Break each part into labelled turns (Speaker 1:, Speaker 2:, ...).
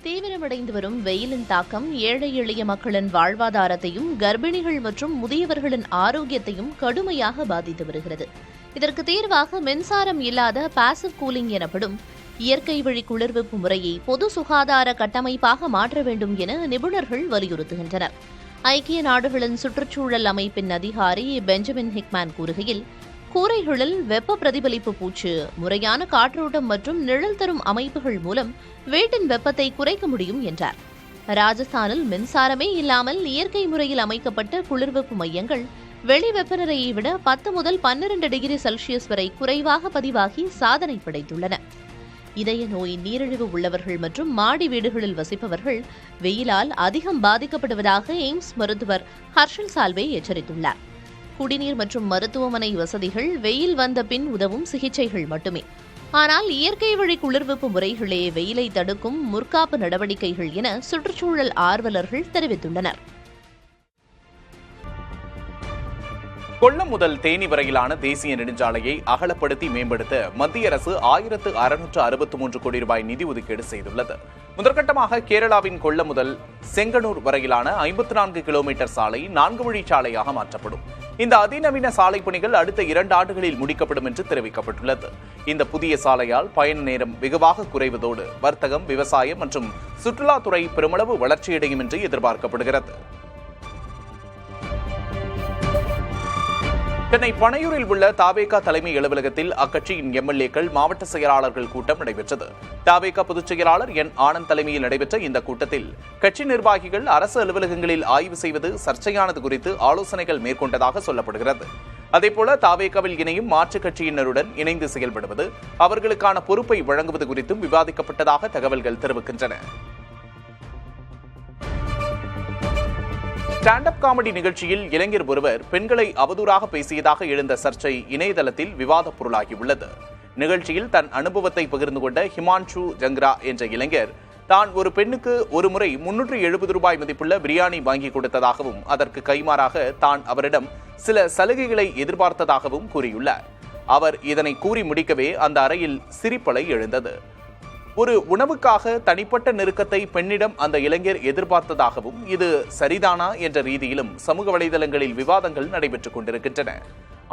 Speaker 1: தீவிரமடைந்து வரும் வெயிலின் தாக்கம் ஏழை எளிய மக்களின் வாழ்வாதாரத்தையும் கர்ப்பிணிகள் மற்றும் முதியவர்களின் ஆரோக்கியத்தையும் கடுமையாக பாதித்து வருகிறது. இதற்கு தீர்வாக மின்சாரம் இல்லாத பாசிவ் கூலிங் எனப்படும் இயற்கை வழி குளிர்விப்பு முறையை பொது சுகாதார கட்டமைப்பாக மாற்ற வேண்டும் என நிபுணர்கள் வலியுறுத்துகின்றனர். ஐக்கிய நாடுகளின் சுற்றுச்சூழல் அமைப்பின் அதிகாரி பெஞ்சமின் ஹிக்மேன் கூறுகையில், கூரைகளில் வெப்ப பிரதிபலிப்பு பூச்சு, முறையான காற்றோட்டம் மற்றும் நிழல் தரும் அமைப்புகள் மூலம் வீட்டின் வெப்பத்தை குறைக்க முடியும் என்றார். ராஜஸ்தானில் மின்சாரமே இல்லாமல் இயற்கை முறையில் அமைக்கப்பட்ட குளிர்விப்பு மையங்கள் வெளி வெப்பநிலையை விட 10 முதல் 12 டிகிரி செல்சியஸ் வரை குறைவாக பதிவாகி சாதனை படைத்துள்ளன. இதய நோய், நீரிழிவு உள்ளவர்கள் மற்றும் மாடி வீடுகளில் வசிப்பவர்கள் வெயிலால் அதிகம் பாதிக்கப்படுவதாக எய்ம்ஸ் மருத்துவர் ஹர்ஷல் சால்வே எச்சரித்துள்ளார். குடிநீர் மற்றும் மருத்துவமனை வசதிகள் வெயில் வந்த பின் உதவும் சிகிச்சைகள் மட்டுமே. ஆனால் இயற்கை வழி குளிர்விப்பு முறைகளே வெயிலை தடுக்கும் முற்காப்பு நடவடிக்கைகள் என சுற்றுச்சூழல் ஆர்வலர்கள் தெரிவித்துள்ளனர்.
Speaker 2: கொல்லம் முதல் தேனி வரையிலான தேசிய நெடுஞ்சாலையை அகலப்படுத்தி மேம்படுத்த மத்திய அரசு 1663 கோடி ரூபாய் நிதி ஒதுக்கீடு செய்துள்ளது. முதற்கட்டமாக கேரளாவின் கொல்லம் முதல் செங்கனூர் வரையிலான 54 கிலோமீட்டர் சாலை 4 வழிச்சாலையாக மாற்றப்படும். இந்த அதிநவீன சாலை பணிகள் அடுத்த 2 ஆண்டுகளில் முடிக்கப்படும் என்று தெரிவிக்கப்பட்டுள்ளது. இந்த புதிய சாலையால் பயண நேரம் வெகுவாக குறைவதோடு வர்த்தகம், விவசாயம் மற்றும் சுற்றுலாத்துறை பெருமளவு வளர்ச்சியடையும் என்று எதிர்பார்க்கப்படுகிறது. சென்னை பனையூரில் உள்ள தாவேகா தலைமை அலுவலகத்தில் அக்கட்சியின் எம்எல்ஏக்கள், மாவட்ட செயலாளர்கள் கூட்டம் நடைபெற்றது. தாவேகா பொதுச் செயலாளர் என் ஆனந்த் தலைமையில் நடைபெற்ற இந்த கூட்டத்தில் கட்சி நிர்வாகிகள் அரசு அலுவலகங்களில் ஆய்வு செய்வது சர்ச்சையானது குறித்து ஆலோசனைகள் மேற்கொண்டதாக சொல்லப்படுகிறது. அதேபோல தாவேகாவில் இணையும் மாற்றுக் கட்சியினருடன் இணைந்து செயல்படுவது, அவர்களுக்கான பொறுப்பை வழங்குவது குறித்தும் விவாதிக்கப்பட்டதாக தகவல்கள் தெரிவிக்கின்றன. ஸ்டாண்ட் அப் காமெடி நிகழ்ச்சியில் இளைஞர் ஒருவர் பெண்களை அவதூறாக பேசியதாக எழுந்த சர்ச்சை இணையதளத்தில் விவாதப் பொருளாகியுள்ளது. நிகழ்ச்சியில் தன் அனுபவத்தை பகிர்ந்து கொண்ட ஹிமான்ஷு ஜங்ரா என்ற இளைஞர் தான் ஒரு பெண்ணுக்கு ஒரு முறை 370 ரூபாய் மதிப்புள்ள பிரியாணி வாங்கி கொடுத்ததாகவும் அதற்கு கைமாறாக தான் அவரிடம் சில சலுகைகளை எதிர்பார்த்ததாகவும் கூறியுள்ளார். அவர் இதனை கூறி முடிக்கவே அந்த அறையில் சிரிப்பலை எழுந்தது. ஒரு உணவுக்காக தனிப்பட்ட நெருக்கத்தை பெண்ணிடம் அந்த இளைஞர் எதிர்பார்த்ததாகவும் இது சரிதானா என்ற ரீதியிலும் சமூக வலைதளங்களில் விவாதங்கள் நடைபெற்றுக் கொண்டிருக்கின்றன.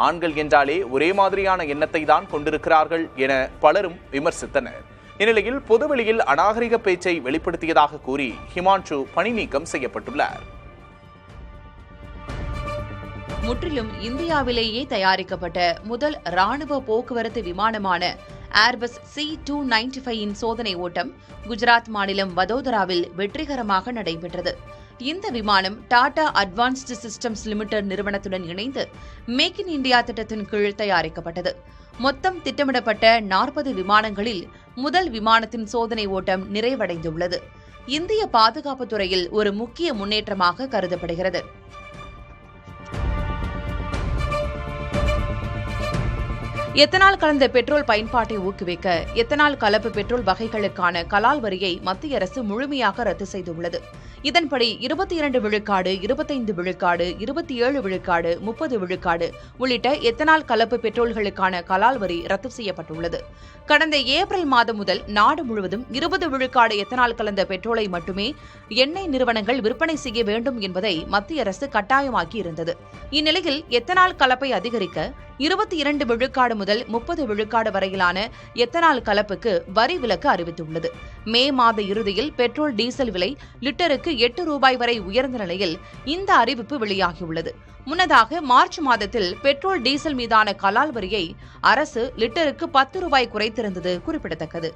Speaker 2: ஆண்கள் என்றாலே ஒரே மாதிரியான எண்ணத்தை தான் கொண்டிருக்கிறார்கள் என பலரும் விமர்சித்தனர். இந்நிலையில் பொதுவெளியில் அநாகரிக பேச்சை வெளிப்படுத்தியதாக கூறி ஹிமான்ஷு பணி நீக்கம் செய்யப்பட்டுள்ளார்.
Speaker 3: முற்றிலும் இந்தியாவிலேயே தயாரிக்கப்பட்ட முதல் ராணுவ போக்குவரத்து விமானமான ஏர்பஸ் C-295 சோதனை ஓட்டம் குஜராத் மாநிலம் வதோதராவில் வெற்றிகரமாக நடைபெற்றது. இந்த விமானம் டாடா அட்வான்ஸ்டு சிஸ்டம்ஸ் லிமிடெட் நிறுவனத்துடன் இணைந்து மேக் இன் இந்தியா திட்டத்தின் கீழ் தயாரிக்கப்பட்டது. மொத்தம் திட்டமிடப்பட்ட 40 விமானங்களில் முதல் விமானத்தின் சோதனை ஓட்டம் நிறைவடைந்துள்ளது. இந்திய பாதுகாப்பு துறையில் ஒரு முக்கிய முன்னேற்றமாக கருதப்படுகிறது. எத்தனால் கலந்த பெட்ரோல் பயன்பாட்டை ஊக்குவிக்க எத்தனால் கலப்பு பெட்ரோல் வகைகளுக்கான கலால் வரியை மத்திய அரசு முழுமையாக ரத்து செய்துள்ளது. இதன்படி 22 விழுக்காடு, 25 விழுக்காடு, 27 விழுக்காடு, 30 விழுக்காடு உள்ளிட்ட எத்தனால் கலப்பு பெட்ரோல்களுக்கான கலால் வரி ரத்து செய்யப்பட்டுள்ளது. கடந்த ஏப்ரல் மாதம் முதல் நாடு முழுவதும் 20 விழுக்காடு எத்தனால் கலந்த பெட்ரோலை மட்டுமே எண்ணெய் நிறுவனங்கள் விற்பனை செய்ய வேண்டும் என்பதை மத்திய அரசு கட்டாயமாக்கி இருந்தது. இந்நிலையில் எத்தனால் கலப்பை அதிகரிக்க 22 விழுக்காடு முதல் 30 விழுக்காடு வரையிலான எத்தனால் கலப்புக்கு வரி விலக்கு அறிவித்துள்ளது. மே மாத இறுதியில் பெட்ரோல், டீசல் விலை லிட்டருக்கு 8 ரூபாய் வரை உயர்ந்த நிலையில் இந்த அறிவிப்பு வெளியாகியுள்ளது. முன்னதாக மார்ச் மாதத்தில் பெட்ரோல், டீசல் மீதான கலால் வரியை அரசு லிட்டருக்கு 10 ரூபாய் குறைத்திருந்தது குறிப்பிடத்தக்கது.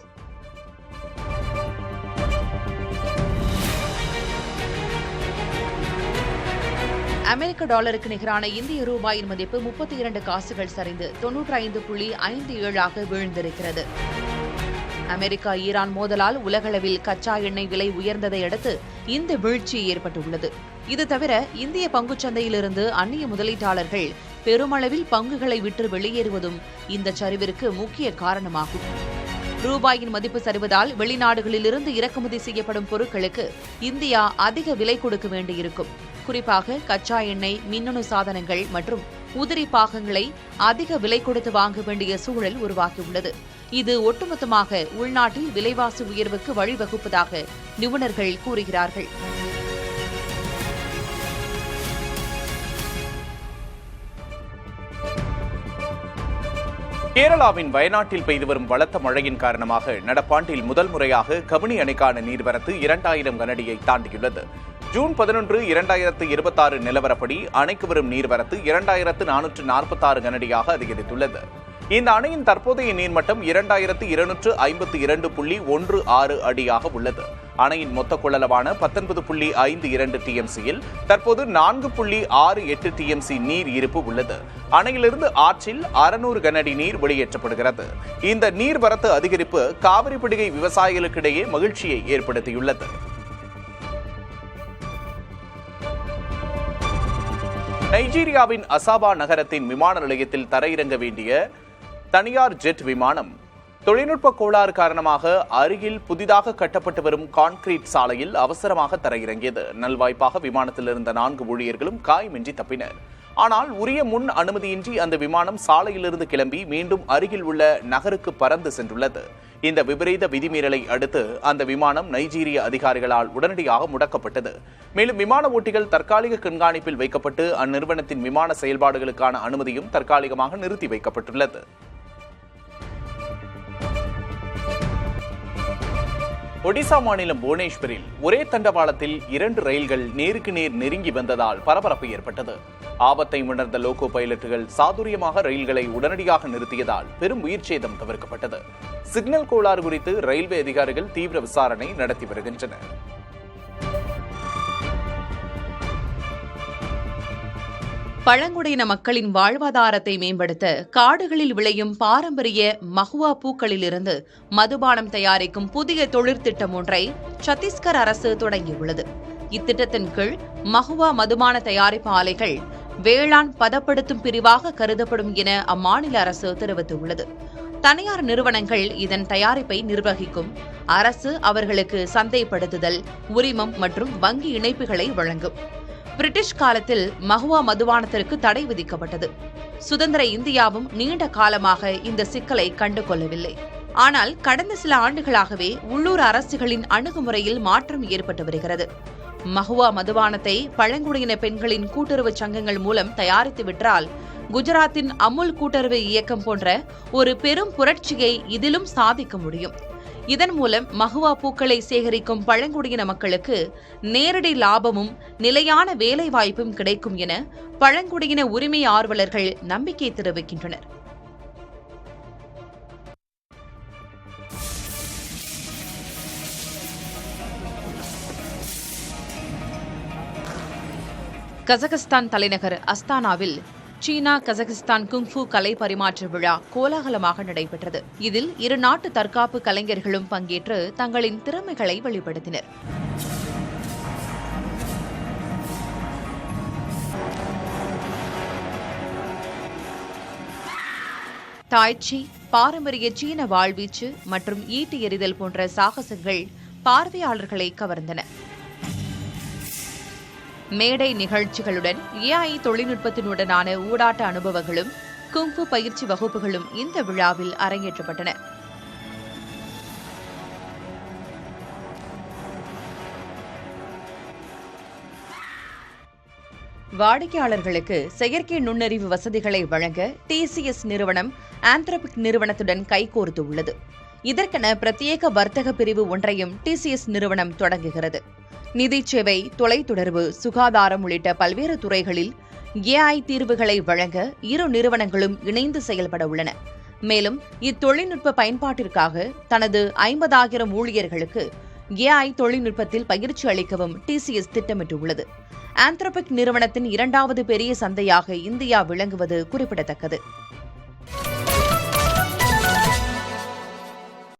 Speaker 3: அமெரிக்க டாலருக்கு நிகரான இந்திய ரூபாயின் மதிப்பு 32 காசுகள் சரிந்து 95.57 வீழ்ந்திருக்கிறது. அமெரிக்கா ஈரான் மோதலால் உலகளவில் கச்சா எண்ணெய் விலை உயர்ந்ததை அடுத்து இந்த வீழ்ச்சி ஏற்பட்டுள்ளது. இது தவிர இந்திய பங்குச்சந்தையிலிருந்து அந்நிய முதலீட்டாளர்கள் பெருமளவில் பங்குகளை விற்று வெளியேறுவதும் இந்த சரிவிற்கு முக்கிய காரணமாகும். ரூபாயின் மதிப்பு சரிவதால் வெளிநாடுகளிலிருந்து இறக்குமதி செய்யப்படும் பொருட்களுக்கு இந்தியா அதிக விலை கொடுக்க வேண்டியிருக்கும். குறிப்பாக கச்சா எண்ணெய், மின்னணு சாதனங்கள் மற்றும் உதிரி பாகங்களை அதிக விலை கொடுத்து வாங்க வேண்டிய சூழல் உருவாகியுள்ளது. இது ஒட்டுமொத்தமாக உள்நாட்டில் விலைவாசி உயர்வுக்கு வழிவகுப்பதாக நிபுணர்கள் கூறுகிறார்கள்.
Speaker 2: கேரளாவின் வயநாட்டில் பெய்து வரும் பலத்த மழையின் காரணமாக நடப்பாண்டில் முதல் முறையாக கபினி அணைக்கான நீர்வரத்து 2000 கனஅடியை தாண்டியுள்ளது. ஜூன் 11, 2026 நிலவரப்படி அணைக்கு வரும் நீர்வரத்து 2446 கனஅடியாக அதிகரித்துள்ளது. இந்த அணையின் தற்போதைய நீர்மட்டம் 2252.16 அடியாக உள்ளது. அணையின் மொத்த கொள்ளளவான 19.52 டிஎம்சியில் தற்போது 4.68 டிஎம்சி நீர் இருப்பு உள்ளது. அணையிலிருந்து ஆற்றில் 600 கனஅடி நீர் வெளியேற்றப்படுகிறது. இந்த நீர்வரத்து அதிகரிப்பு காவிரி படுகை விவசாயிகளுக்கிடையே மகிழ்ச்சியை ஏற்படுத்தியுள்ளது. நைஜீரியாவின் அசாபா நகரத்தின் விமான நிலையத்தில் தரையிறங்க வேண்டிய தனியார் ஜெட் விமானம் தொழில்நுட்ப கோளாறு காரணமாக அருகில் புதிதாக கட்டப்பட்டு வரும் கான்கிரீட் சாலையில் அவசரமாக தரையிறங்கியது. நல்வாய்ப்பாக விமானத்தில் இருந்த 4 ஊழியர்களும் காயமின்றி தப்பினர். ஆனால் உரிய முன் அனுமதியின்றி அந்த விமானம் சாலையிலிருந்து கிளம்பி மீண்டும் அருகில் உள்ள நகருக்கு பறந்து சென்றுள்ளது. இந்த விபரீத விதிமீறலை அடுத்து அந்த விமானம் நைஜீரிய அதிகாரிகளால் உடனடியாக முடக்கப்பட்டது. மேலும் விமான ஓட்டிகள் தற்காலிக கண்காணிப்பில் வைக்கப்பட்டு அந்நிறுவனத்தின் விமான செயல்பாடுகளுக்கான அனுமதியும் தற்காலிகமாக நிறுத்தி வைக்கப்பட்டுள்ளது. ஒடிசா மாநிலம் புவனேஸ்வரில் ஒரே தண்டவாளத்தில் 2 ரயில்கள் நேருக்கு நேர் நெருங்கி வந்ததால் பரபரப்பு ஏற்பட்டது. ஆபத்தை உணர்ந்த லோகோ பைலட்டுகள் சாதுரியமாக ரயில்களை உடனடியாக நிறுத்தியதால் பெரும் உயிர் சேதம் தவிர்க்கப்பட்டது. சிக்னல் கோளாறு குறித்து ரயில்வே அதிகாரிகள் தீவிர விசாரணை நடத்தி வருகின்றனர்.
Speaker 3: பழங்குடியின மக்களின் வாழ்வாதாரத்தை மேம்படுத்த காடுகளில் விளையும் பாரம்பரிய மஹுவா பூக்களிலிருந்து மதுபானம் தயாரிக்கும் புதிய தொழிற்திட்டம் ஒன்றை சத்தீஸ்கர் அரசு தொடங்கியுள்ளது. இத்திட்டத்தின் கீழ் மஹுவா மதுபான தயாரிப்பு ஆலைகள் வேளாண் பதப்படுத்தும் பிரிவாக கருதப்படும் என அம்மாநில அரசு தெரிவித்துள்ளது. தனியார் நிறுவனங்கள் இதன் தயாரிப்பை நிர்வகிக்கும். அரசு அவர்களுக்கு சந்தைப்படுத்துதல், உரிமம் மற்றும் வங்கி இணைப்புகளை வழங்கும். பிரிட்டிஷ் காலத்தில் மஹுவா மதுபானத்திற்கு தடை விதிக்கப்பட்டது. சுதந்திர இந்தியாவும் நீண்ட காலமாக இந்த சிக்கலை கண்டுகொள்ளவில்லை. ஆனால் கடந்த சில ஆண்டுகளாகவே உள்ளூர் அரசுகளின் அணுகுமுறையில் மாற்றம் ஏற்பட்டு வருகிறது. மஹுவா மதுபானத்தை பழங்குடியின பெண்களின் கூட்டுறவு சங்கங்கள் மூலம் தயாரித்து விற்றால் குஜராத்தின் அமுல் கூட்டுறவு இயக்கம் போன்ற ஒரு பெரும் புரட்சியை இதிலும் சாதிக்க முடியும். இதன் மூலம் மஹுவா பூக்களை சேகரிக்கும் பழங்குடியின மக்களுக்கு நேரடி லாபமும் நிலையான வேலைவாய்ப்பும் கிடைக்கும் என பழங்குடியின உரிமை ஆர்வலர்கள் நம்பிக்கை தெரிவிக்கின்றனர். கசகஸ்தான் தலைநகர் அஸ்தானாவில் சீனா கசகஸ்தான் குங்ஃபு கலை பரிமாற்ற விழா கோலாகலமாக நடைபெற்றது. இதில் 2 நாட்டு தற்காப்பு கலைஞர்களும் பங்கேற்று தங்களின் திறமைகளை வெளிப்படுத்தினர். தாய்ச்சி, பாரம்பரிய சீன வாழ்வீச்சு மற்றும் ஈட்டி எறிதல் போன்ற சாகசங்கள் பார்வையாளர்களை கவர்ந்தன. மேடை நிகழ்ச்சிகளுடன் AI தொழில்நுட்பத்தினுடனான ஊடாட்ட அனுபவங்களும் குங்ஃபு பயிற்சி வகுப்புகளும் இந்த விழாவில் அரங்கேற்றப்பட்டன. வாடிக்கையாளர்களுக்கு செயற்கை நுண்ணறிவு வசதிகளை வழங்க TCS நிறுவனம் ஆந்த்ரோபிக் நிறுவனத்துடன் கைகோர்த்துள்ளது. இதற்கென பிரத்யேக வர்த்தக பிரிவு ஒன்றையும் TCS நிறுவனம் தொடங்குகிறது. நிதி சேவை, தொலைத்தொடர்பு, சுகாதாரம் உள்ளிட்ட பல்வேறு துறைகளில் AI தீர்வுகளை வழங்க இரு நிறுவனங்களும் இணைந்து செயல்பட உள்ளன. மேலும் இத்தொழில்நுட்ப பயன்பாட்டிற்காக தனது 50,000 ஊழியர்களுக்கு AI தொழில்நுட்பத்தில் பயிற்சி அளிக்கவும் TCS திட்டமிட்டுள்ளது. ஆந்த்ரோபிக் நிறுவனத்தின் 2வது பெரிய சந்தையாக இந்தியா விளங்குவது குறிப்பிடத்தக்கது.